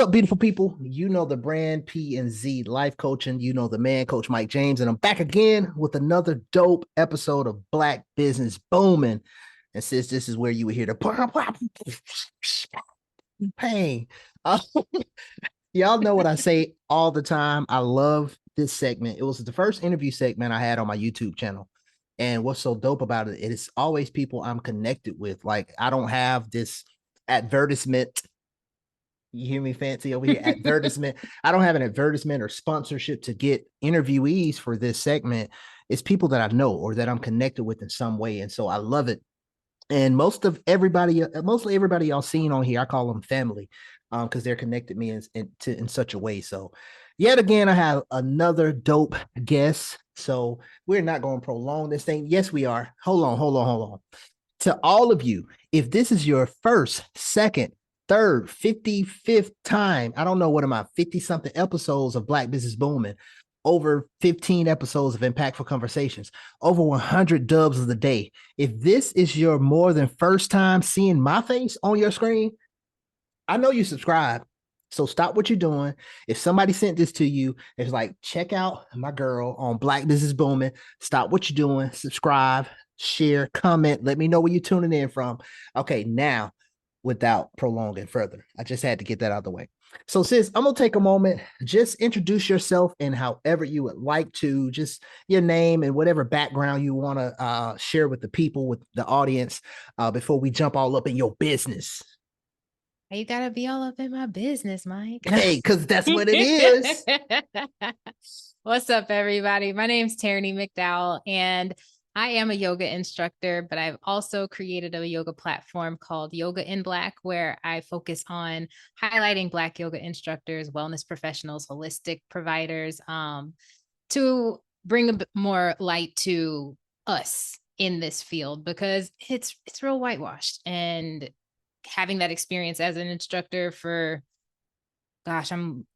up, beautiful people? You know the brand P and Z Life Coaching. You know the man, Coach Mike James, and I'm back again with another dope episode of Black Business Booming. And since this is where you would hear the pain, uh, y'all know what I say all the time. I love this segment. It was the first interview segment I had on my YouTube channel. And what's so dope about it, it is always people I'm connected with. Like, I don't have this advertisement. You hear me fancy over here? Advertisement. I don't have an advertisement or sponsorship to get interviewees for this segment. It's people that I know or that I'm connected with in some way. And so I love it. And mostly everybody y'all seen on here, I call them family, because they're connected me in such a way. So yet again, I have another dope guest. So we're not going to prolong this thing. Yes, we are. Hold on. To all of you, if this is your first, second, third, 55th time, I don't know, what am I, 50 something episodes of Black Business Booming, over 15 episodes of Impactful Conversations, over 100 dubs of the day. If this is your more than first time seeing my face on your screen, I know you subscribe. So stop what you're doing. If somebody sent this to you, it's like, check out my girl on Black Business Booming. Stop what you're doing, subscribe, share, comment. Let me know where you're tuning in from. Okay, now, without prolonging further, I just had to get that out of the way. So, sis, I'm going to take a moment. Just introduce yourself and however you would like to, just your name and whatever background you want to share with the people, with the audience, before we jump all up in your business. You gotta be all up in my business, Mike. Hey, because that's what it is. What's up, everybody? My name's Tereney McDowell, and I am a yoga instructor, but I've also created a yoga platform called Yoga in Black, where I focus on highlighting Black yoga instructors, wellness professionals, holistic providers, to bring a bit more light to us in this field, because it's real whitewashed. And having that experience as an instructor for, gosh, I'm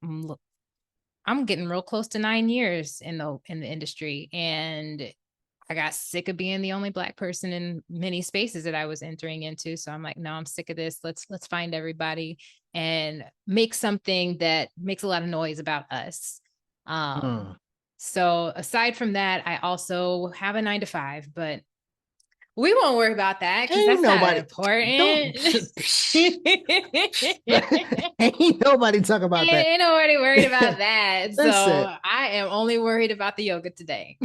getting real close to 9 years in the industry, and I got sick of being the only Black person in many spaces that I was entering into. So I'm like, no, I'm sick of this. Let's find everybody and make something that makes a lot of noise about us. So aside from that, I also have a 9-to-5, but we won't worry about that because that's not important. Ain't nobody talking about that. Ain't nobody worried about that. So I am only worried about the yoga today.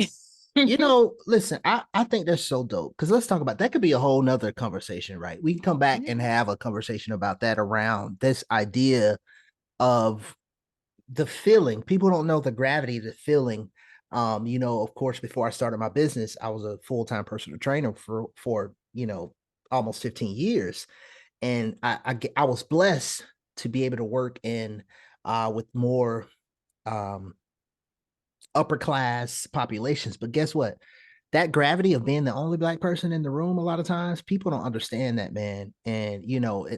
Listen, I think that's so dope, because let's talk about that. Could be a whole nother conversation, right? We can come back and have a conversation about that, around this idea of the feeling. People don't know the gravity of the feeling. Of course, before I started my business, I was a full-time personal trainer for almost 15 years. And I was blessed to be able to work in with more upper class populations. But guess what? That gravity of being the only Black person in the room, a lot of times people don't understand that, man. And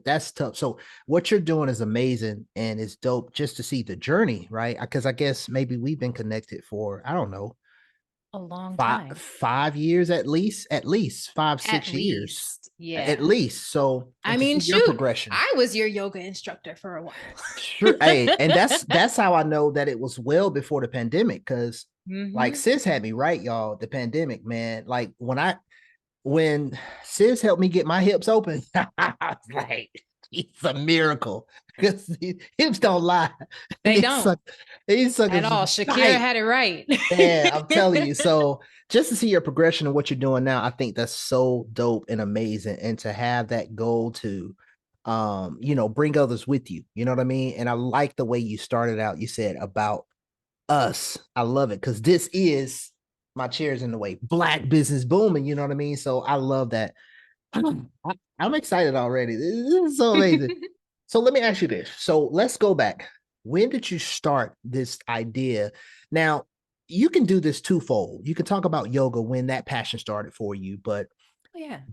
that's tough. So what you're doing is amazing, and it's dope just to see the journey, right? Because I guess maybe we've been connected for, I don't know, a long time, 5 years at least 5-6 years. Yeah, at least. So I mean, your progression. I was your yoga instructor for a while. Sure. Hey, and that's how I know that it was well before the pandemic, because like sis had me right, y'all. The pandemic, man. Like when sis helped me get my hips open, I was like, it's a miracle, because hips don't lie. They don't. He's at all. Shakira had it right. Yeah, I'm telling you. So just to see your progression and what you're doing now, I think that's so dope and amazing. And to have that goal to bring others with you. You know what I mean? And I like the way you started out. You said about us. I love it, because this is, my chair's in the way, Black Business Booming. You know what I mean? So I love that. I'm excited already. This is so amazing. So let me ask you this. So let's go back. When did you start this idea? Now, you can do this twofold. You can talk about yoga, when that passion started for you, but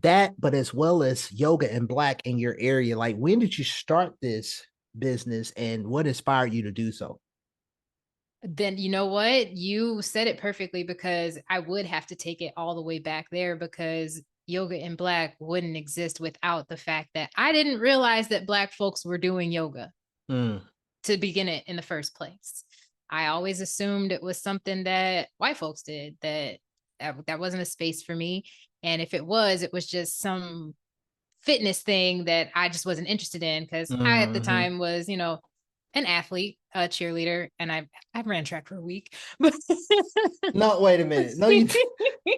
but as well as yoga and Black in your area. Like, when did you start this business, and what inspired you to do so? Then you know what? You said it perfectly, because I would have to take it all the way back there, because yoga in Black wouldn't exist without the fact that I didn't realize that Black folks were doing yoga. to begin it in the first place. I always assumed it was something that white folks did, that wasn't a space for me. And if it was just some fitness thing that I just wasn't interested in, because I at the time was, an athlete, a cheerleader, and I ran track for a week. No, wait a minute.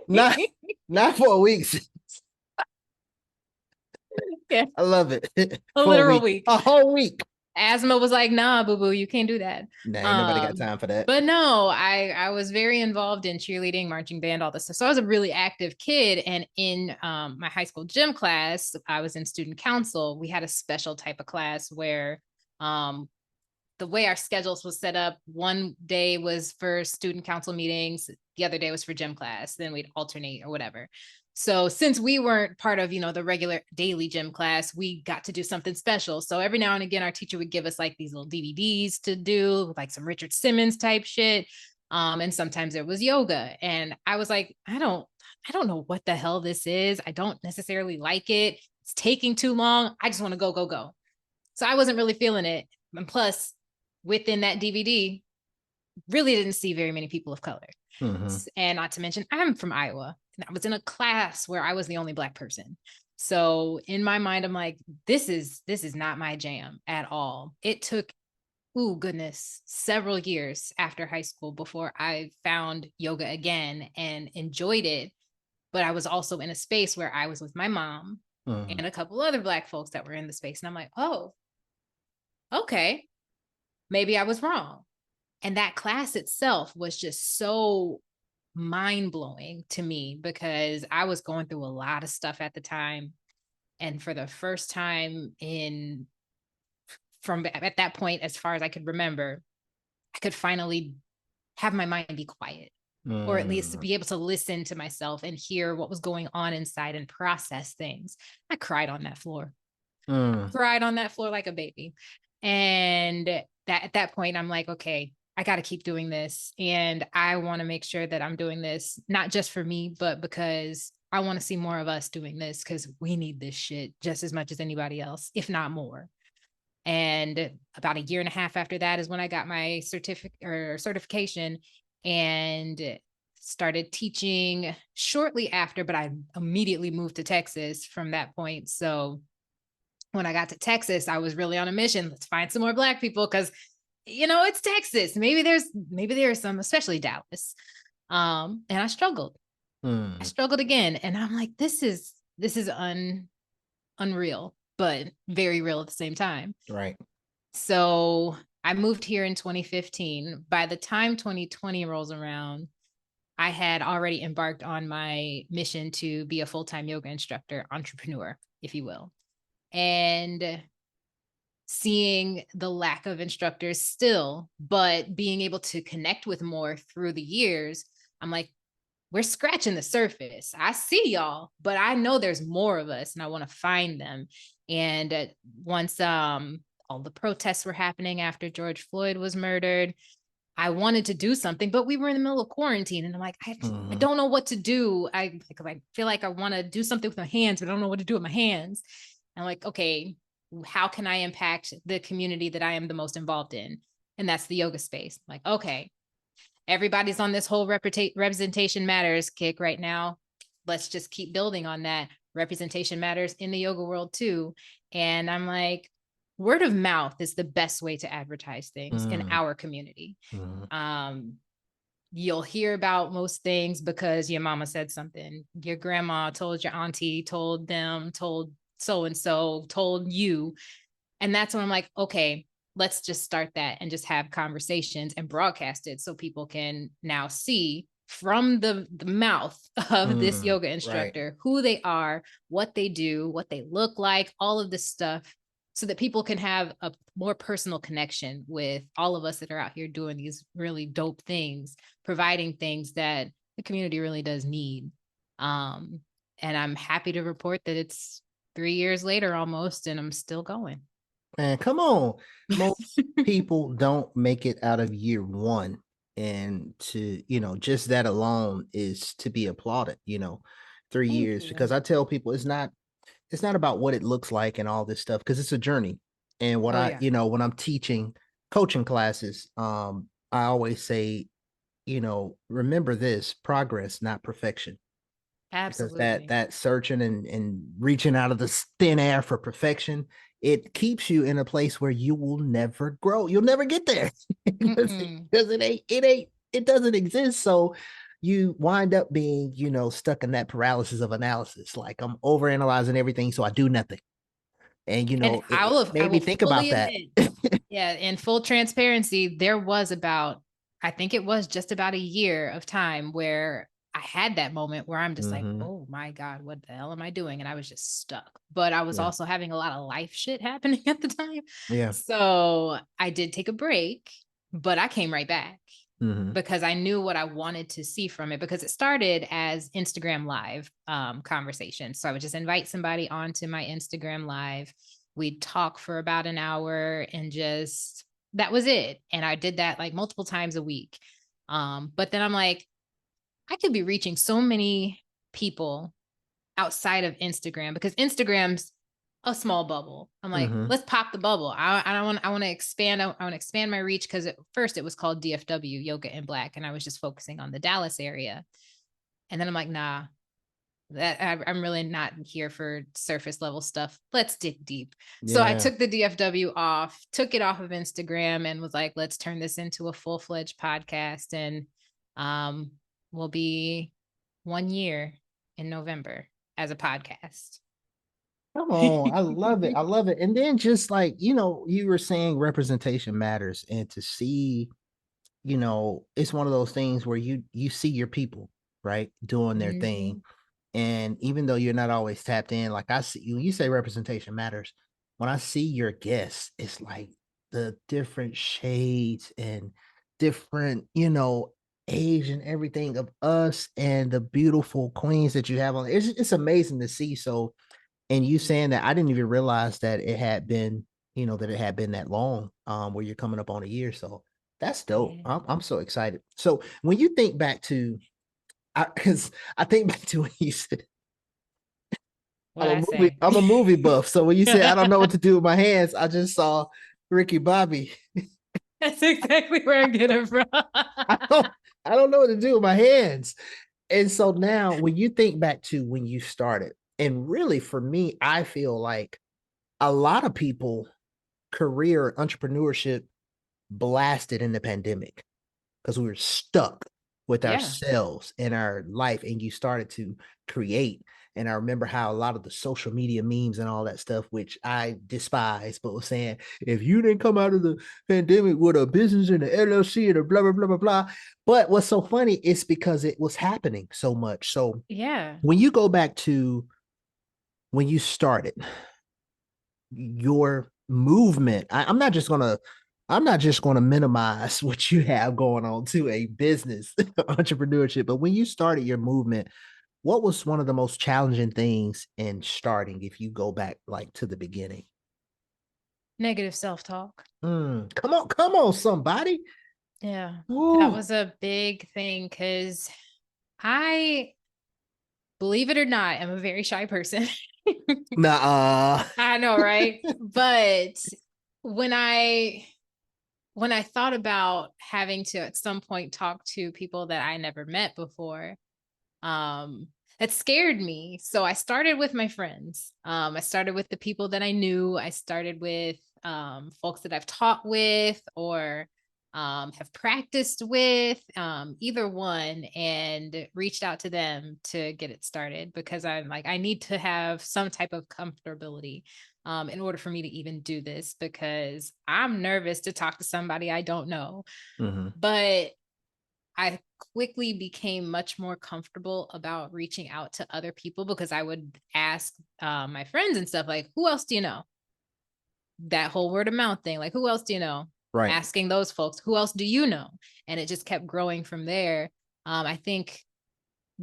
No, not for a week. Yeah. I love it. A literal week. A whole week. Asthma was like, nah, boo-boo, you can't do that. Nah, ain't nobody got time for that. But no, I was very involved in cheerleading, marching band, all this stuff. So I was a really active kid. And in my high school gym class, I was in student council. We had a special type of class where the way our schedules was set up, one day was for student council meetings, the other day was for gym class. Then we'd alternate or whatever. So since we weren't part of, the regular daily gym class, we got to do something special. So every now and again, our teacher would give us like these little DVDs to do, like some Richard Simmons type shit. And sometimes it was yoga. And I was like, I don't know what the hell this is. I don't necessarily like it. It's taking too long. I just want to go. So I wasn't really feeling it. And plus, within that DVD, really didn't see very many people of color. And not to mention, I'm from Iowa. And I was in a class where I was the only Black person. So in my mind, I'm like, this is not my jam at all. It took, several years after high school before I found yoga again and enjoyed it. But I was also in a space where I was with my mom and a couple other Black folks that were in the space. And I'm like, oh, okay, maybe I was wrong. And that class itself was just so mind-blowing to me because I was going through a lot of stuff at the time. And for the first time from at that point, as far as I could remember, I could finally have my mind be quiet, or at least be able to listen to myself and hear what was going on inside and process things. I cried on that floor. Cried on that floor like a baby. And at that point, I'm like, okay, I got to keep doing this. And I want to make sure that I'm doing this, not just for me, but because I want to see more of us doing this, because we need this shit just as much as anybody else, if not more. And about a year and a half after that is when I got my certification and started teaching shortly after, but I immediately moved to Texas from that point. So when I got to Texas, I was really on a mission. Let's find some more Black people because, it's Texas. Maybe there's some, especially Dallas. And I struggled. I struggled again. And I'm like, this is unreal, but very real at the same time. Right. So I moved here in 2015. By the time 2020 rolls around, I had already embarked on my mission to be a full-time yoga instructor, entrepreneur, if you will. And seeing the lack of instructors still, but being able to connect with more through the years, I'm like, we're scratching the surface. I see y'all, but I know there's more of us and I want to find them. And once all the protests were happening after George Floyd was murdered, I wanted to do something, but we were in the middle of quarantine. And I'm like, I don't know what to do. I feel like I want to do something with my hands, but I don't know what to do with my hands. And like, okay, how can I impact the community that I am the most involved in? And that's the yoga space. Like, okay, everybody's on this whole representation matters kick right now. Let's just keep building on that. Representation matters in the yoga world too. And I'm like, word of mouth is the best way to advertise things in our community. You'll hear about most things because your mama said something. Your grandma told your auntie, told them, told so-and-so, told you. And that's when I'm like, okay, let's just start that and just have conversations and broadcast it so people can now see from the mouth of this yoga instructor, who they are, what they do, what they look like, all of this stuff, so that people can have a more personal connection with all of us that are out here doing these really dope things, providing things that the community really does need. And I'm happy to report that it's 3 years later almost, and I'm still going. Man, come on. Most people don't make it out of year one. And to, just that alone is to be applauded, 3 years. Because I tell people it's not about what it looks like and all this stuff, because it's a journey. And what when I'm teaching, coaching classes, I always say, remember this: progress, not perfection. Because that Absolutely. that searching and reaching out of the thin air for perfection, it keeps you in a place where you will never grow. You'll never get there because Mm-mm. it doesn't exist. So you wind up being, stuck in that paralysis of analysis. Like, I'm overanalyzing everything, so I do nothing. And And it I made me will think fully about that. admit, yeah, in full transparency, there was about, I think it was just about a year of time where I had that moment where I'm just like, Hmm. oh my God, what the hell am I doing? And I was just stuck. But I was Yeah. also having a lot of life shit happening at the time. Yeah. So I did take a break, but I came right back Hmm. because I knew what I wanted to see from it, because it started as Instagram live conversation. So I would just invite somebody onto my Instagram live. We'd talk for about an hour and just, that was it. And I did that like multiple times a week. But then I'm like, I could be reaching so many people outside of Instagram, because Instagram's a small bubble. I'm like, Hmm. let's pop the bubble. I want to expand. I want to expand my reach, because at first it was called DFW, Yoga in Black, and I was just focusing on the Dallas area. And then I'm like, nah, I'm really not here for surface level stuff. Let's dig deep. So I Yeah. took the DFW off, took it off of Instagram, and was like, let's turn this into a full fledged podcast. And um, we'll be 1 year in November as a podcast. Come on. I love it. I love it. And then just like, you were saying representation matters, and to see, it's one of those things where you see your people, right, doing their thing. Mhm. And even though you're not always tapped in, like, I see when you say representation matters, when I see your guests, it's like the different shades and different, age and everything of us and the beautiful queens that you have on. It's amazing to see. So, and you saying that, I didn't even realize that it had been, that it had been that long, where you're coming up on a year. So that's dope. Yeah. I'm so excited. So when you think back to, because I think back to when you said, What'd I I'm say? a movie buff. So when you say I don't know what to do with my hands, I just saw Ricky Bobby. That's exactly where I'm getting from. I don't I don't know what to do with my hands. And so now when you think back to when you started, and really for me, I feel like a lot of people career entrepreneurship blasted in the pandemic because we were stuck with Yeah. ourselves and our life, and you started to create. And I remember how a lot of the social media memes and all that stuff, which I despise, but was saying, if you didn't come out of the pandemic with a business and an LLC and a blah blah blah blah blah. But what's so funny is because it was happening so much. So Yeah. when you go back to when you started your movement, I'm not just gonna minimize what you have going on to a business entrepreneurship, but when you started your movement, what was one of the most challenging things in starting, if you go back like to the beginning? Negative self talk. Come on, somebody. Yeah. That Woo. was a big thing, because I, believe it or not, am a very shy person. Nah. I know, right? But when I when I thought about having to at some point talk to people that I never met before, um, that scared me. So I started with my friends. I started with the people that I knew. I started with folks that I've taught with, or have practiced with, either one, and reached out to them to get it started, because I'm like, I need to have some type of comfortability in order for me to even do this, because I'm nervous to talk to somebody I don't know. Mhm. But I quickly became much more comfortable about reaching out to other people, because I would ask my friends and stuff like, who else do you know? That whole word of mouth thing, like, who else do you know? Right. Asking those folks, who else do you know? And it just kept growing from there. I think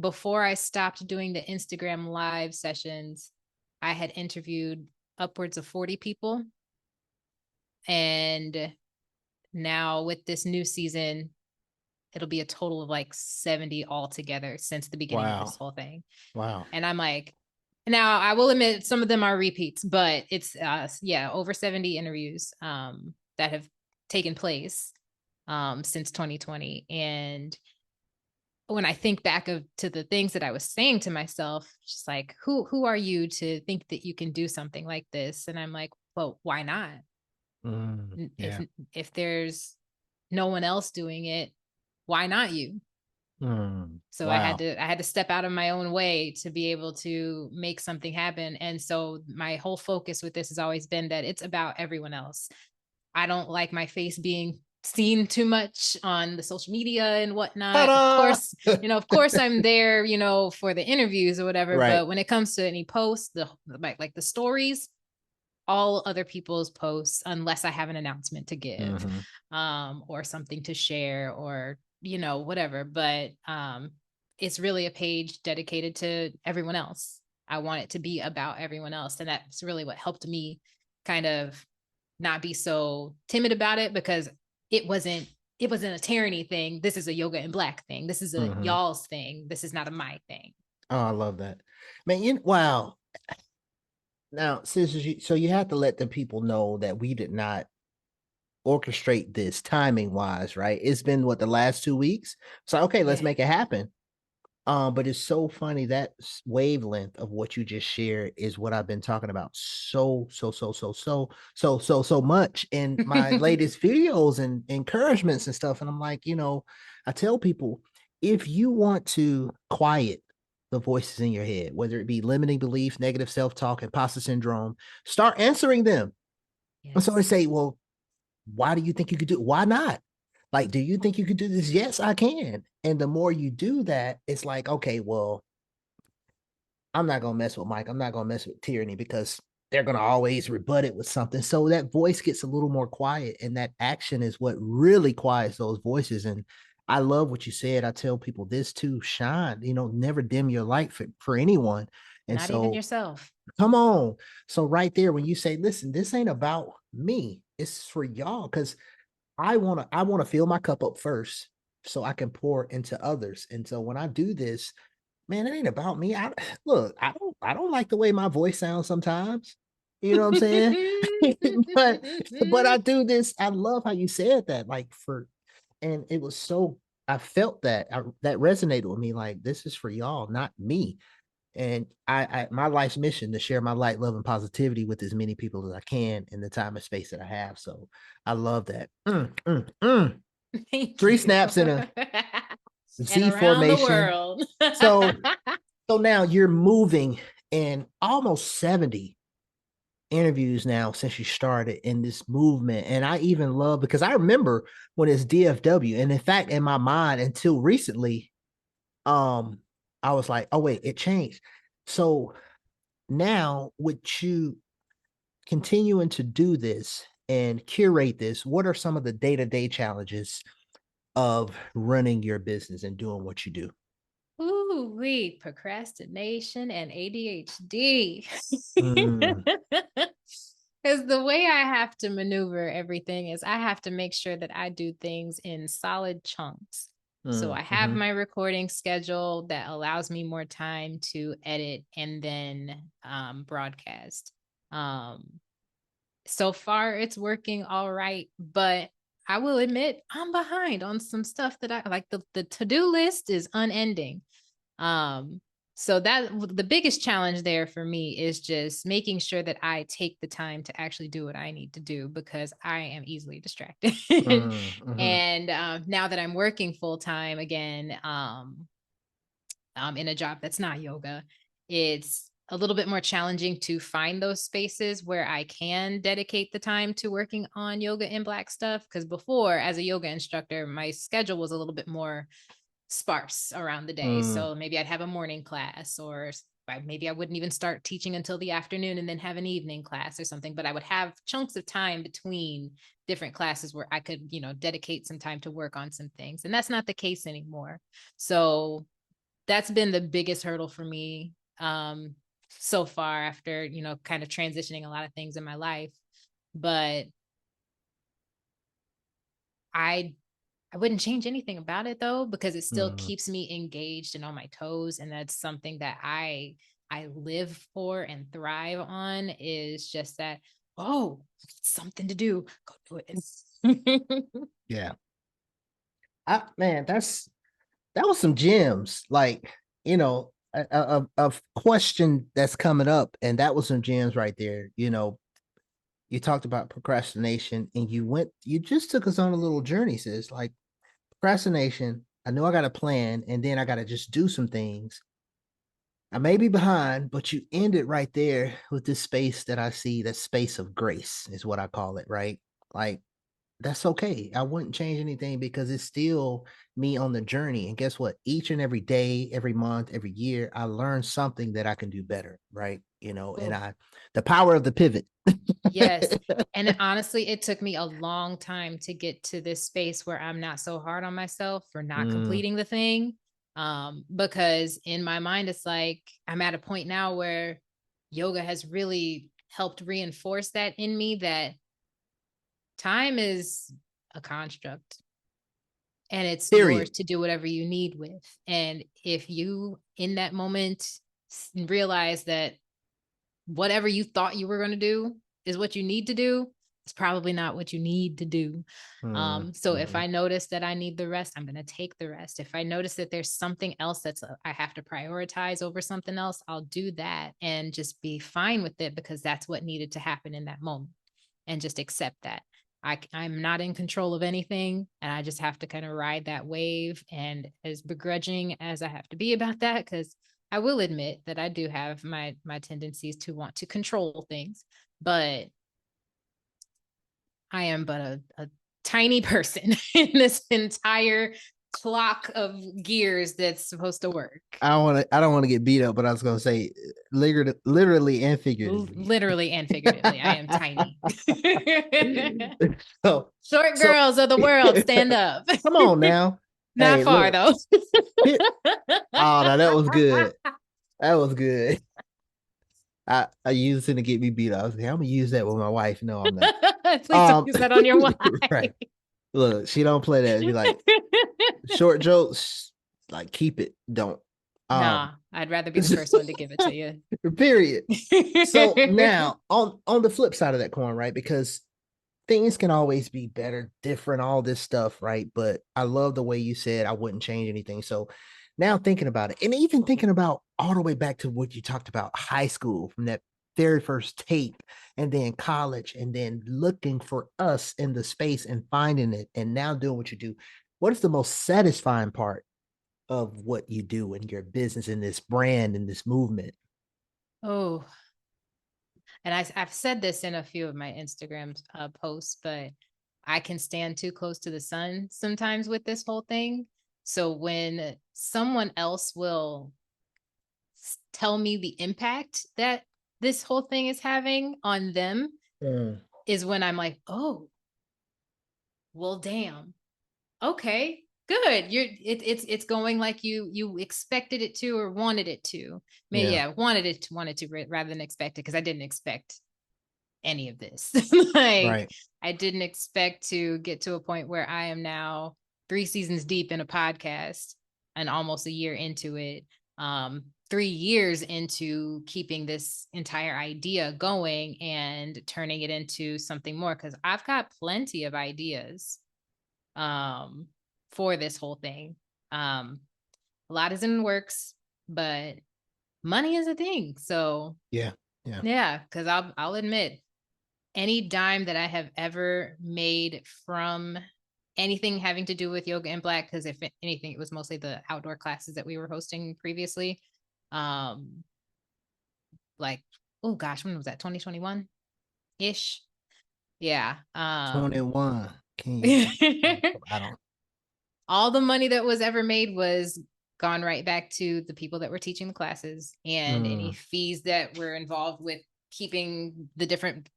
before I stopped doing the Instagram live sessions, I had interviewed upwards of 40 people. And now with this new season, it'll be a total of like 70 altogether since the beginning of this Wow. whole thing. Wow. And I'm like, now I will admit some of them are repeats, but it's yeah, over 70 interviews that have taken place since 2020. And when I think back to the things that I was saying to myself, just like, who are you to think that you can do something like this? And I'm like, well, why not? Yeah. If there's no one else doing it, why not you? So Wow. I had to step out of my own way to be able to make something happen. And so my whole focus with this has always been that it's about everyone else. I don't like my face being seen too much on the social media and whatnot. Ta-da! Of course I'm there, for the interviews or whatever. Right. But when it comes to any posts, like the stories, all other people's posts, unless I have an announcement to give, Mm-hmm. or something to share, or whatever. But it's really a page dedicated to everyone else. I want it to be about everyone else, and that's really what helped me kind of not be so timid about it, because it wasn't a Tierney thing. This is a Yoga in Black thing. This is a Mm-hmm. y'all's thing. This is not a my thing. Oh, I love that. Man, wow. Now, so you have to let the people know that we did not orchestrate this timing wise, right? It's been what, the last 2 weeks? So okay, let's Yeah. make it happen. But it's so funny that wavelength of what you just shared is what I've been talking about so much in my latest videos and encouragements and stuff. And I'm like, I tell people, if you want to quiet the voices in your head, whether it be limiting beliefs, negative self-talk, imposter syndrome, start answering them. And so I Yes. say, well, why do you think you could do it? Why not? Like, do you think you could do this? Yes, I can. And the more you do that, it's like, okay, well, I'm not gonna mess with Mike. I'm not gonna mess with Tierney because they're gonna always rebut it with something. So that voice gets a little more quiet, and that action is what really quiets those voices. And I love what you said. I tell people this too: shine. Never dim your light for anyone. And Not even so, yourself. come on. So right there, when you say, "Listen, this ain't about me. It's for y'all," because I wanna fill my cup up first so I can pour into others. And so when I do this, man, it ain't about me. Look, I don't like the way my voice sounds sometimes. You know what I'm saying? but but I do this. I love how you said that. And it was so, I felt that resonated with me. Like, this is for y'all, not me. And my life's mission to share my light, love, and positivity with as many people as I can in the time and space that I have. So I love that. Thank Three you. snaps in a And Z around the formation. world. So now you're moving in almost 70 interviews now since you started in this movement. And I even love, because I remember when it's DFW. And in fact, in my mind, until recently, um, I was like, oh wait, it changed. So now with you continuing to do this and curate this, what are some of the day-to-day challenges of running your business and doing what you do? Ooh, wait, procrastination and ADHD. Mm, Because the way I have to maneuver everything is I have to make sure that I do things in solid chunks. So I have mhm, my recording schedule that allows me more time to edit and then broadcast. Um, so far it's working all right, but I will admit I'm behind on some stuff that I like. The to-do list is unending. um so that the biggest challenge there for me is just making sure that I take the time to actually do what I need to do, because I am easily distracted. mhm, And now that I'm working full time again, in a job that's not yoga, it's a little bit more challenging to find those spaces where I can dedicate the time to working on yoga in Black stuff. Because before, as a yoga instructor, my schedule was a little bit more sparse around the day. mm, So maybe I'd have a morning class, or maybe I wouldn't even start teaching until the afternoon and then have an evening class or something. But I would have chunks of time between different classes where I could, dedicate some time to work on some things. And that's not the case anymore. So that's been the biggest hurdle for me, so far, after, kind of transitioning a lot of things in my life. But I I wouldn't change anything about it though, because it still mm, keeps me engaged and on my toes. And that's something that I live for and thrive on, is just that oh, something to do. Go do it. Yeah. Man, that was some gems. Like, a question that's coming up, and that was some gems right there. You talked about procrastination, and you just took us on a little journey, sis. Like procrastination, I know I got a plan, and then I got to just do some things. I may be behind, but you end it right there with this space that I see, that space of grace is what I call it, right? Like, that's okay. I wouldn't change anything because it's still me on the journey. And guess what? Each and every day, every month, every year, I learn something that I can do better, right? And Cool. the power of the pivot. Yes. And honestly, it took me a long time to get to this space where I'm not so hard on myself for not Mm, completing the thing. Because in my mind, it's like I'm at a point now where yoga has really helped reinforce that in me, that time is a construct and it's yours period. to do whatever you need with. And if you in that moment realize that whatever you thought you were going to do is what you need to do, it's probably not what you need to do. Mm, So if mm. I notice that I need the rest, I'm going to take the rest. If I notice that there's something else I have to prioritize over something else, I'll do that and just be fine with it because that's what needed to happen in that moment, and just accept that. I'm not in control of anything, and I just have to kind of ride that wave. And as begrudging as I have to be about that, because I will admit that I do have my tendencies to want to control things, but I am but a tiny person in this entire clock of gears that's supposed to work. I don't want to get beat up, but I was gonna say literally and figuratively. Literally and figuratively, I am tiny. so Short so girls of the world, stand up. come on now. Not Hey, far look. though. Oh, no, that was good. That was good. I used it to get me beat up. I was like, I'm gonna use that with my wife. No, I'm not. Please don't use that on your wife. Right. Look, she don't play that. Be like short jokes, like keep it. Don't. Um, Nah, I'd rather be the first one to give it to you. period. So now on the flip side of that coin, right? Because things can always be better, different, all this stuff, right? But I love the way you said I wouldn't change anything. So now thinking about it, and even thinking about all the way back to what you talked about, high school, from that very first tape, and then college, and then looking for us in the space and finding it, and now doing what you do. What is the most satisfying part of what you do in your business, in this brand, in this movement? Oh, and I've said this in a few of my Instagram posts, but I can stand too close to the sun sometimes with this whole thing. So when someone else will tell me the impact that this whole thing is having on them, Mm, is when I'm like, oh, well, damn. Okay, good. It's going like you expected it to or wanted it to. Maybe yeah, yeah, wanted to rather than expected, because I didn't expect any of this. Like right. I didn't expect to get to a point where I am now 3 seasons deep in a podcast and almost a year into it. 3 years into keeping this entire idea going and turning it into something more, because I've got plenty of ideas um for this whole thing. A lot is in the works, but money is a thing. So Yeah, yeah. yeah, because I'll admit, any dime that I have ever made from anything having to do with yoga in black, because if anything, it was mostly the outdoor classes that we were hosting previously. Um, like, oh gosh, when was that? 2021 ish. Yeah. 21. King. I don't. All the money that was ever made was gone right back to the people that were teaching the classes, and any Mm, fees that were involved with keeping the different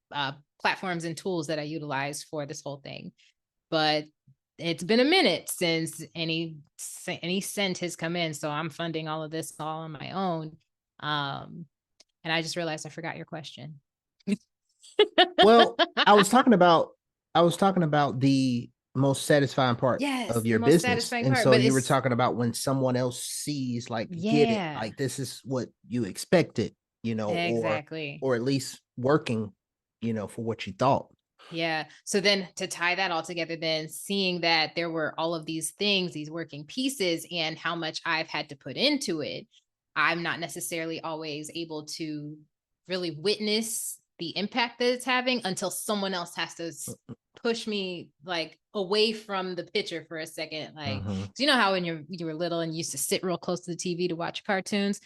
platforms and tools that I utilized for this whole thing. But it's been a minute since any cent has come in, so I'm funding all of this all on my own. Um, and I just realized I forgot your question. well, I was talking about the most satisfying part Yes, of the your most business. satisfying And part, so but you were it's talking about when someone else sees, like, get it, yeah, like this is what you expected, exactly. or at least working. for what you thought. Yeah. So then to tie that all together, then seeing that there were all of these things, these working pieces, and how much I've had to put into it, I'm not necessarily always able to really witness the impact that it's having until someone else has to push me like away from the picture for a second. Like, you know how when you were little and you used to sit real close to the TV to watch cartoons,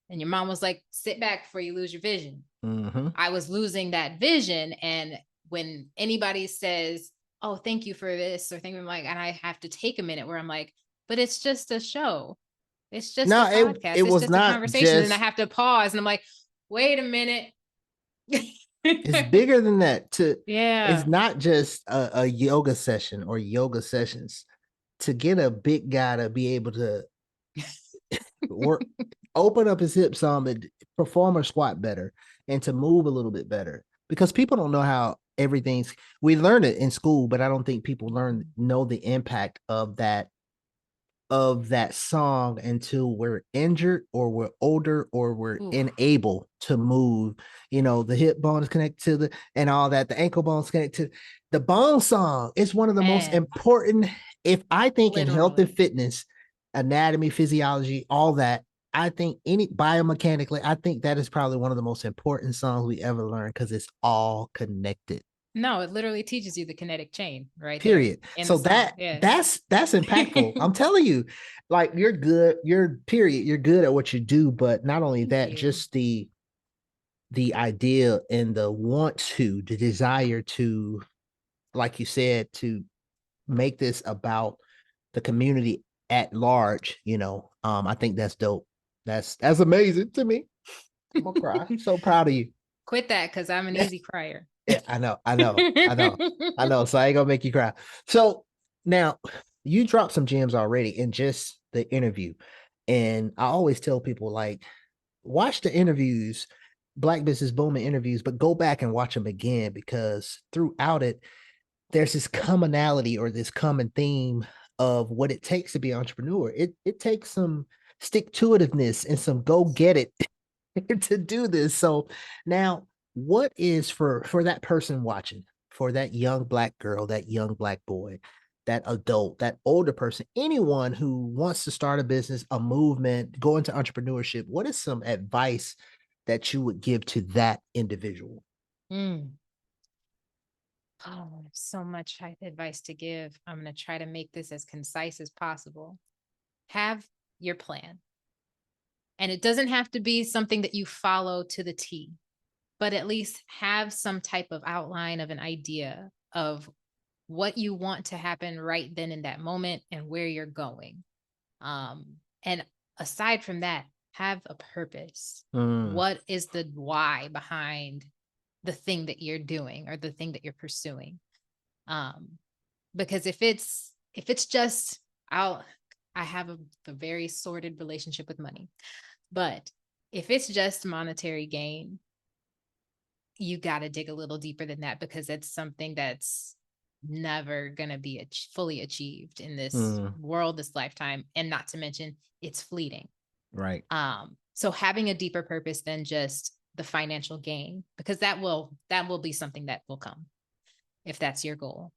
and your mom was like, sit back before you lose your vision. I was losing that vision. And when anybody says, oh, thank you for this, or thank you, like, and I have to take a minute where I'm like, but it's just a show. It's just No, a podcast. it It's was just a not conversation. And I just. have to pause and I'm like, wait a minute. It's bigger than that. It's Yeah. not just a yoga session or yoga sessions. To get a big guy to be able to work, open up his hips some and perform a squat better, and to move a little bit better, because people don't know how everything's. We learn it in school, but I don't think people know the impact of that song until we're injured or we're older or we're unable to move. The hip bone is connected to and all that. The ankle bone is connected to the bone song. It's one of the most important. If I think in health and fitness, anatomy, physiology, all that, I think any biomechanically, I think that is probably one of the most important songs we ever learned because it's all connected. No, it literally teaches you the kinetic chain right Period. there. So that's impactful. I'm telling you, like you're good, you're good at what you do, but not only that, just the idea and the the desire to, like you said, to make this about the community at large, I think that's dope. That's amazing to me. I'm gonna cry. I'm so proud of you. Quit that, because I'm an easy crier. Yeah, I know. So I ain't gonna make you cry. So now you dropped some gems already in just the interview. And I always tell people, like, watch the interviews, Black Business Booming interviews, but go back and watch them again, because throughout it, there's this commonality or this common theme of what it takes to be an entrepreneur. It takes some stick to itiveness and some go get it to do this. So now, what is for that person watching, for that young Black girl, that young Black boy, that adult, that older person, anyone who wants to start a business, a movement, go into entrepreneurship, what is some advice that you would give to that individual? Oh, so much advice to give. I'm going to try to make this as concise as possible. Have your plan. And it doesn't have to be something that you follow to the T, but at least have some type of outline of an idea of what you want to happen right then in that moment and where you're going. And aside from that, have a purpose. What is the why behind the thing that you're doing or the thing that you're pursuing? Because if it's just, I have a very sordid relationship with money, but if it's just monetary gain, you got to dig a little deeper than that, because it's something that's never going to be fully achieved in this world, this lifetime. And not to mention, it's fleeting. Right. So having a deeper purpose than just the financial gain, because that will be something that will come if that's your goal.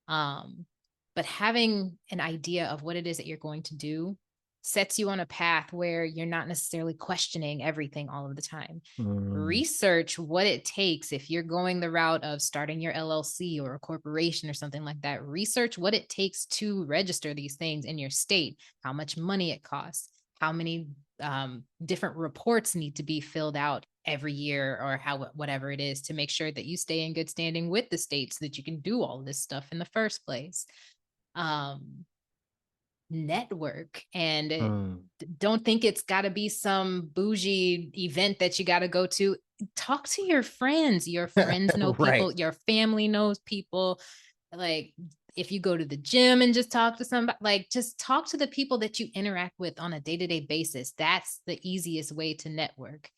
But having an idea of what it is that you're going to do sets you on a path where you're not necessarily questioning everything all of the time. Research what it takes. If you're going the route of starting your LLC or a corporation or something like that, research what it takes to register these things in your state, how much money it costs, how many different reports need to be filled out every year, or whatever it is, to make sure that you stay in good standing with the state so that you can do all this stuff in the first place. Network, and don't think it's got to be some bougie event that you got to go to. Talk to your friends. Your friends know people. Right. Your family knows people. Like, if you go to the gym and just talk to somebody, like, just talk to the people that you interact with on a day-to-day basis. That's the easiest way to network.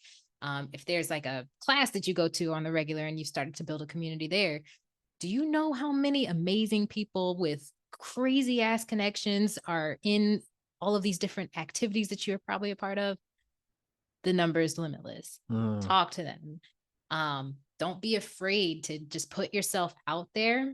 If there's like a class that you go to on the regular and you started to build a community there, do you know how many amazing people with crazy ass connections are in all of these different activities that you're probably a part of? The number is limitless. Talk to them. don't be afraid to just put yourself out there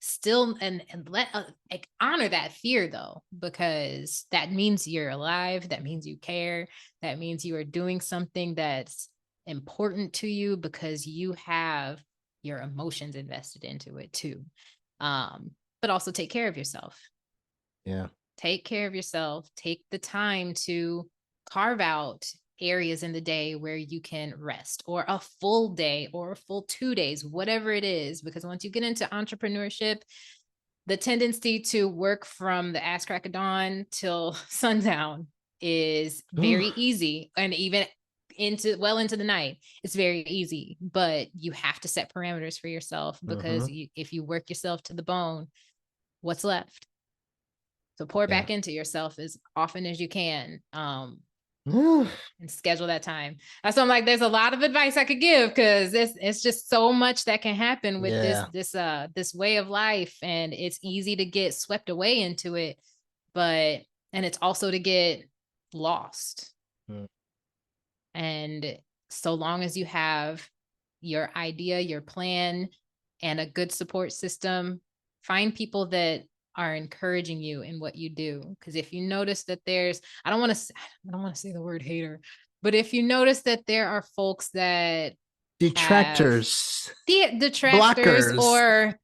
still, and let like honor that fear though, because that means you're alive, that means you care, that means you are doing something that's important to you because you have your emotions invested into it too. But also take care of yourself. Yeah. Take care of yourself. Take the time to carve out areas in the day where you can rest, or a full day or a full 2 days, whatever it is. Because once you get into entrepreneurship, the tendency to work from the ass crack of dawn till sundown is very easy. And even into the night, it's very easy, but you have to set parameters for yourself, because if you work yourself to the bone, what's left? So pour back into yourself as often as you can, and schedule that time. So I'm like, there's a lot of advice I could give, because it's just so much that can happen with this way of life, and it's easy to get swept away into it, and it's also to get lost. And so long as you have your idea, your plan, and a good support system, find people that are encouraging you in what you do. Because if you notice that I don't want to say the word hater, but if you notice that there are folks that detractors, detractors, blockers, or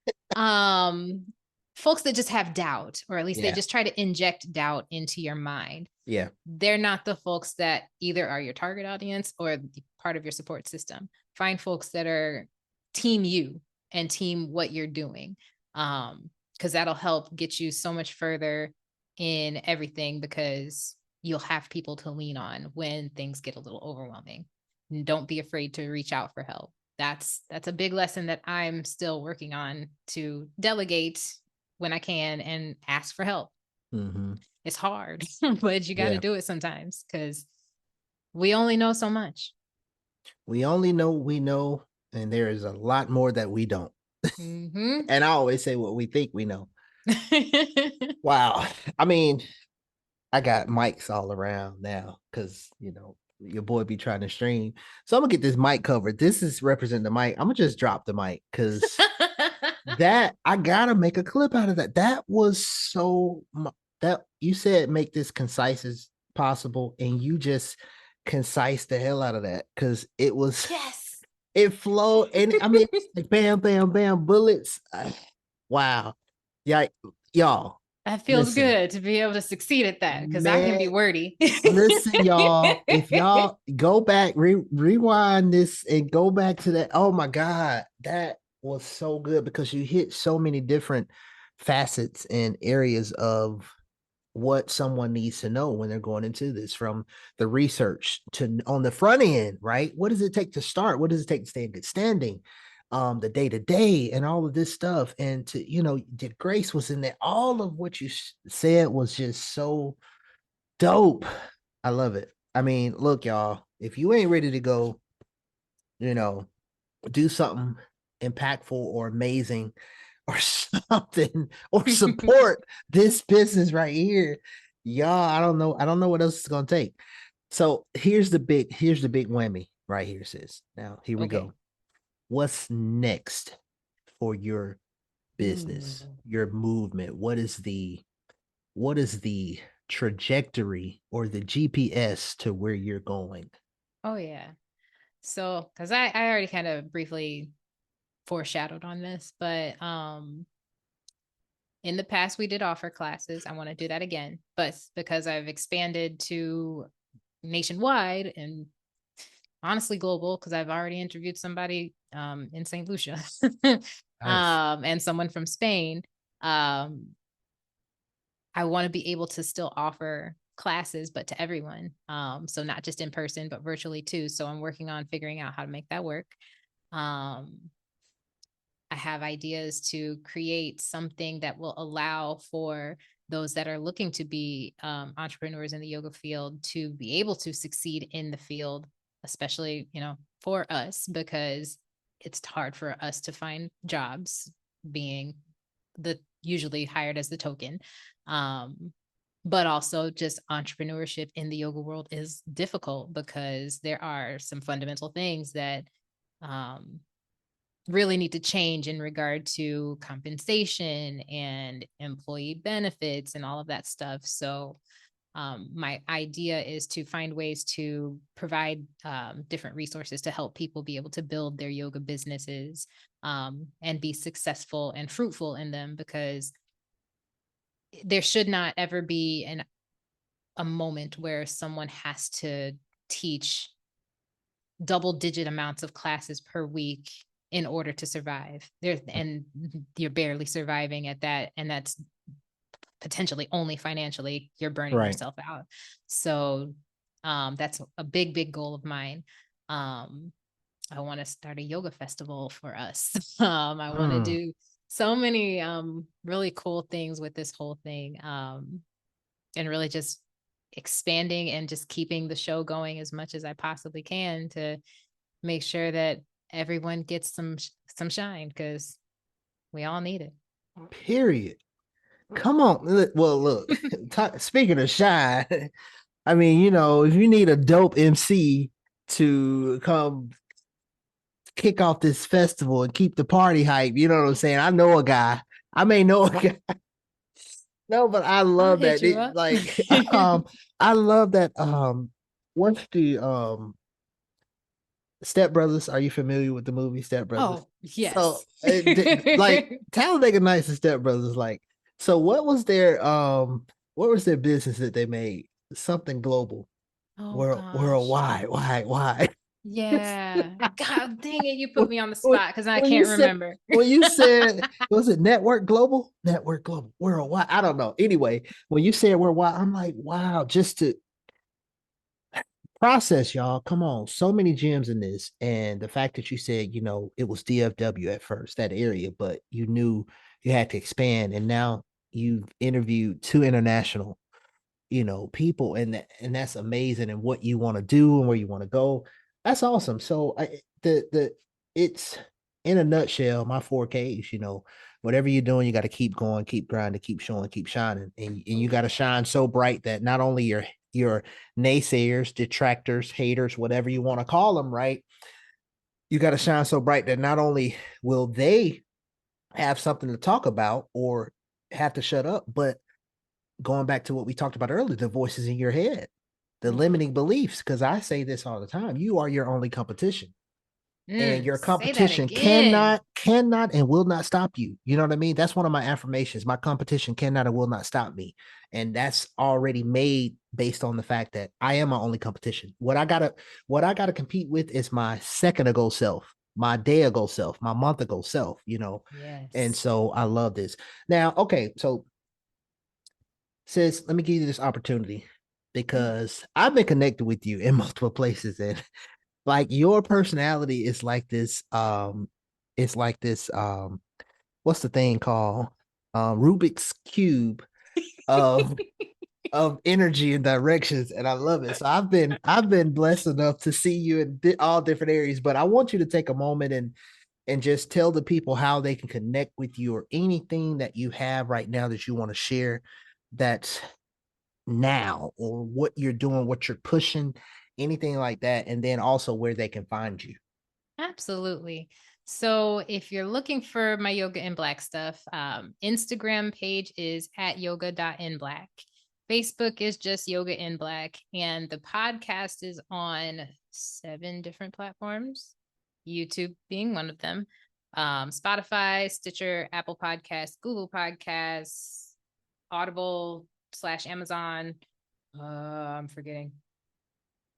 folks that just have doubt, or at least they just try to inject doubt into your mind. Yeah. They're not the folks that either are your target audience or part of your support system. Find folks that are team you and team what you're doing. Because that'll help get you so much further in everything, because you'll have people to lean on when things get a little overwhelming. And don't be afraid to reach out for help. That's a big lesson that I'm still working on, to delegate when I can and ask for help. It's hard, but you got to do it sometimes, because we only know so much. We only know we know, and there is a lot more that we don't. And I always say what we think we know. Wow. I mean, I got mics all around now, because your boy be trying to stream. So I'm gonna get this mic covered. This is representing the mic. I'm gonna just drop the mic, because that I gotta make a clip out of that. That was that you said make this concise as possible, and you just concise the hell out of that, because it was it flowed, and I mean, like bam, bam, bam, bullets. Wow, yeah, y'all. That feels good to be able to succeed at that, because I can be wordy. Listen, y'all, if y'all go back, rewind this and go back to that. Oh my God, that was so good, because you hit so many different facets and areas of what someone needs to know when they're going into this, from the research to on the front end, right? What does it take to start? What does it take to stay in good standing? The day-to-day and all of this stuff. And the Grace was in there. All of what you said was just so dope. I love it. I mean, look, y'all, if you ain't ready to go, do something impactful or amazing or something, or support this business right here, y'all, I don't know what else it's gonna take. So here's the big whammy right here, sis. Now here we go. What's next for your business, your movement? What is the trajectory or the GPS to where you're going? Oh yeah. So, because I already kind of briefly foreshadowed on this, but in the past we did offer classes. I want to do that again, but because I've expanded to nationwide and honestly global, because I've already interviewed somebody in St. Lucia and someone from Spain. I want to be able to still offer classes, but to everyone. So not just in person, but virtually too. So I'm working on figuring out how to make that work. I have ideas to create something that will allow for those that are looking to be entrepreneurs in the yoga field to be able to succeed in the field, especially, for us, because it's hard for us to find jobs, being usually hired as the token. But also just entrepreneurship in the yoga world is difficult, because there are some fundamental things that really need to change in regard to compensation and employee benefits and all of that stuff. So my idea is to find ways to provide different resources to help people be able to build their yoga businesses and be successful and fruitful in them, because there should not ever be a moment where someone has to teach double-digit amounts of classes per week in order to survive there, and you're barely surviving at that, and that's potentially only financially. You're burning Right. yourself out. So that's a big goal of mine. I want to start a yoga festival for us. I want to Mm. do so many really cool things with this whole thing, and really just expanding and just keeping the show going as much as I possibly can to make sure that everyone gets some shine, because we all need it. Period. Come on. Well, look, speaking of shine, I mean, you know, if you need a dope MC to come kick off this festival and keep the party hype, you know what I'm saying? I know a guy. I may know a guy. No, but I I'll love hit that. you up. I love that. What's the Step Brothers? Are you familiar with the movie Step Brothers? Oh, So, yes. like, Talladega Nights and Step Brothers, like, so what was their business that they made? Something global, Oh gosh. worldwide, why? Yeah. God dang it, you put me on the when, spot because I when you can't said remember. when you said was it network global worldwide, I don't know, anyway, when you said worldwide, I'm like, wow, just to process, y'all, come on, so many gems in this. And the fact that you said, you know, it was DFW at first, that area, but you knew you had to expand, and now you've interviewed two international, you know, people, and that's amazing, and what you want to do and where you want to go. That's awesome. So the it's in a nutshell, my 4Ks, you know, whatever you're doing, you got to keep going, keep grinding, keep showing, keep shining. And you got to shine so bright that not only your naysayers, detractors, haters, whatever you want to call them, right? You got to shine so bright that not only will they have something to talk about or have to shut up, but going back to what we talked about earlier, the voices in your head, the Mhm. limiting beliefs. Because I say this all the time: you are your only competition, and your Say that competition again. cannot, and will not stop you. You know what I mean? That's one of my affirmations. My competition cannot and will not stop me, and that's already made based on the fact that I am my only competition. What I gotta compete with is my second ago self, my day ago self, my month ago self. You know, and Yes. so I love this. Now, okay, so sis, let me give you this opportunity Mm. because I've been connected with you in multiple places, and like your personality is like this, it's like this, what's the thing called? Rubik's Cube of energy and directions, and I love it. So I've been blessed enough to see you in all different areas, but I want you to take a moment and just tell the people how they can connect with you, or anything that you have right now that you want to share that's now, or what you're doing, what you're pushing, anything like that, and then also where they can find you. Absolutely. So if you're looking for my Yoga in Black stuff, Instagram page is at yoga.inblack. Facebook is just Yoga in Black. And the podcast is on 7 different platforms, YouTube being one of them. Spotify, Stitcher, Apple Podcasts, Google Podcasts, Audible / Amazon. I'm forgetting.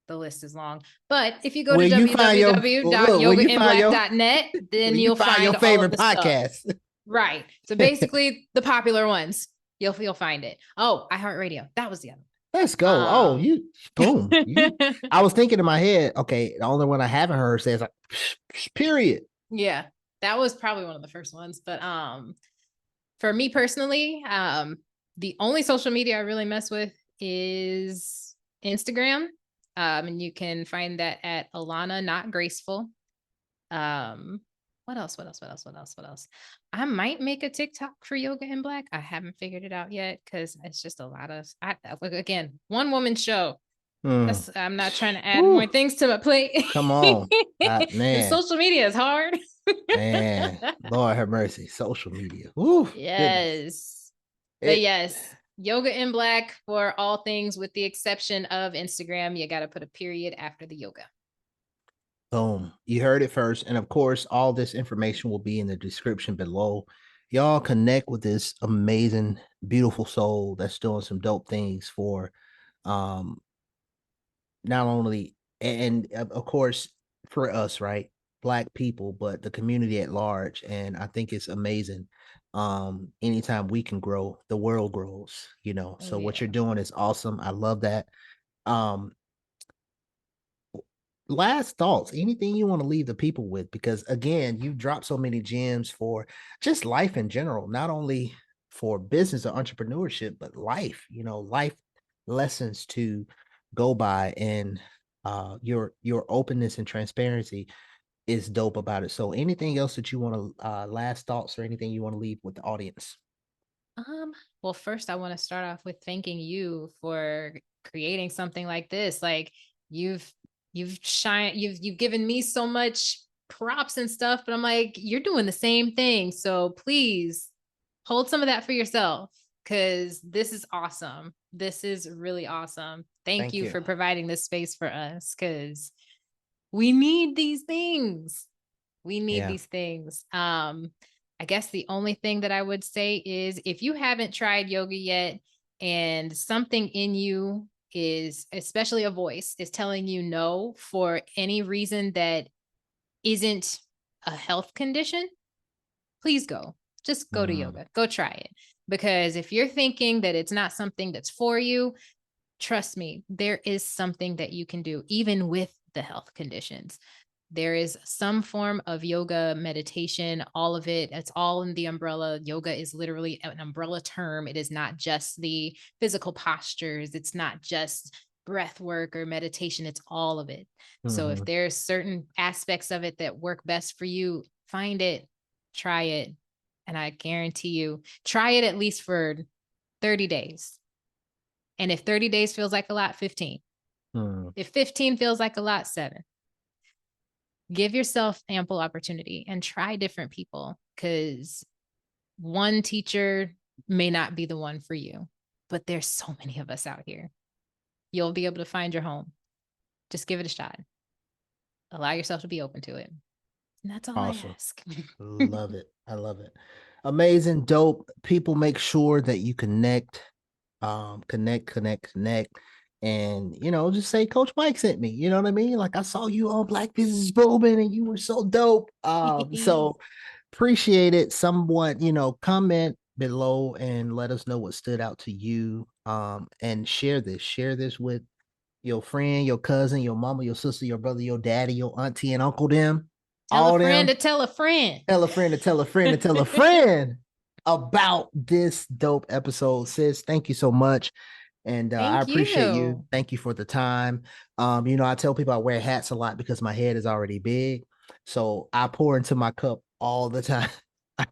The list is long. But if you go to Where you find your look, www.yogainblack.net, where then you you'll find your find all of favorite the stuff. podcast. Right. So basically the popular ones. You'll find it. Oh, iHeartRadio. That was the other Let's go. Oh, one. you boom. You I was thinking in my head, okay, the only one I haven't heard says like period. Yeah. That was probably one of the first ones. But for me personally, the only social media I really mess with is Instagram. And you can find that at Alana Not Graceful. What else? I might make a TikTok for Yoga in Black. I haven't figured it out yet because it's just a lot of again, one woman show. Hmm. I'm not trying to add more Whew, things to my plate. come on. And Man. social media is hard. Man, Lord have mercy. Social media. Ooh, goodness. Yes. But It yes, yoga in black for all things with the exception of Instagram. You got to put a period after the yoga. Boom. You heard it first. And of course, all this information will be in the description below. Y'all connect with this amazing, beautiful soul that's doing some dope things for um not only and of course for us, right? Black people, but the community at large. And I think it's amazing. Anytime we can grow, the world grows, you know. Oh, So what you're yeah. doing is awesome. I love that. Um, Last thoughts, anything you want to leave the people with, because again, you dropped so many gems for just life in general, not only for business or entrepreneurship, but life, you know, life lessons to go by. And your openness and transparency is dope about it. So anything else that you want to last thoughts or anything you want to leave with the audience? Um, well, first I want to start off with thanking you for creating something like this. Like you've you've given me so much props and stuff, but I'm like, you're doing the same thing. So please hold some of that for yourself because this is awesome. This is really awesome. Thank Thank you you. for providing this space for us because we need these things. We need Yeah. these things. I guess the only thing that I would say is if you haven't tried yoga yet and something in you is, especially a voice, is telling you no for any reason that isn't a health condition, please go. Just go to Mm, yoga. Go try it. Because if you're thinking that it's not something that's for you, trust me, there is something that you can do, even with the health conditions. There is some form of yoga, meditation, all of it. It's all in the umbrella. Yoga is literally an umbrella term. It is not just the physical postures, it's not just breath work or meditation, it's all of it. So if mhm. there's certain aspects of it that work best for you, find it, try it. And I guarantee you, try it at least for 30 days. And if 30 days feels like a lot, 15. Mm. If 15 feels like a lot, 7. Give yourself ample opportunity and try different people because one teacher may not be the one for you, but there's so many of us out here. You'll be able to find your home. Just give it a shot. Allow yourself to be open to it. And that's all I Awesome. ask. Love it. I love it. Amazing, dope. People make sure that you connect, connect. And just say Coach Mike sent me. You know what I mean? Like I saw you on Black Business Booming and you were so dope. So appreciate it. Somewhat, comment below and let us know what stood out to you. And share this. Share this with your friend, your cousin, your mama, your sister, your brother, your daddy, your auntie, and uncle them. Tell a All friend them. to tell a friend. Tell a friend to tell a friend to tell a friend about this dope episode, sis. Thank you so much. And I Thank appreciate you. you. Thank you for the time. I tell people I wear hats a lot because my head is already big. So I pour into my cup all the time.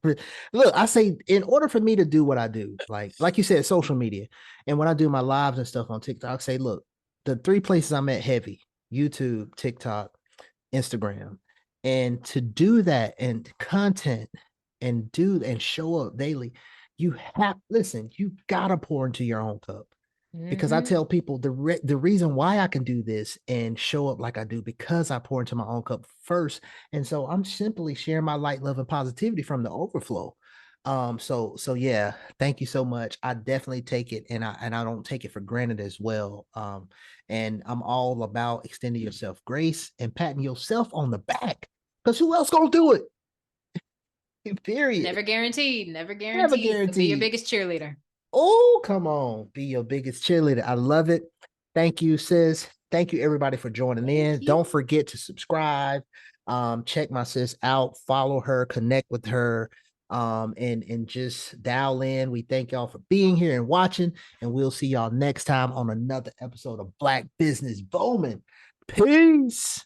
Look, I say in order for me to do what I do, like you said, social media, and when I do my lives and stuff on TikTok, I say, look, the 3 places I'm at heavy: YouTube, TikTok, Instagram. And to do that and content and do and show up daily, you gotta pour into your own cup. Because I Mm-hmm. tell people the reason why I can do this and show up like I do because I pour into my own cup first. And so I'm simply sharing my light, love, and positivity from the overflow. So yeah, thank you so much. I definitely take it and I don't take it for granted as well. And I'm all about extending yourself grace and patting yourself on the back. Because who else gonna do it? Period. Never guaranteed. Never Never guaranteed. But be your guaranteed. biggest cheerleader. Oh, come on. Be your biggest cheerleader. I love it. Thank you, sis. Thank you, everybody, for joining Thank in. you. Don't forget to subscribe. Check my sis out, follow her, connect with her, and just dial in. We thank y'all for being here and watching, and we'll see y'all next time on another episode of Black Business Bowman. Peace.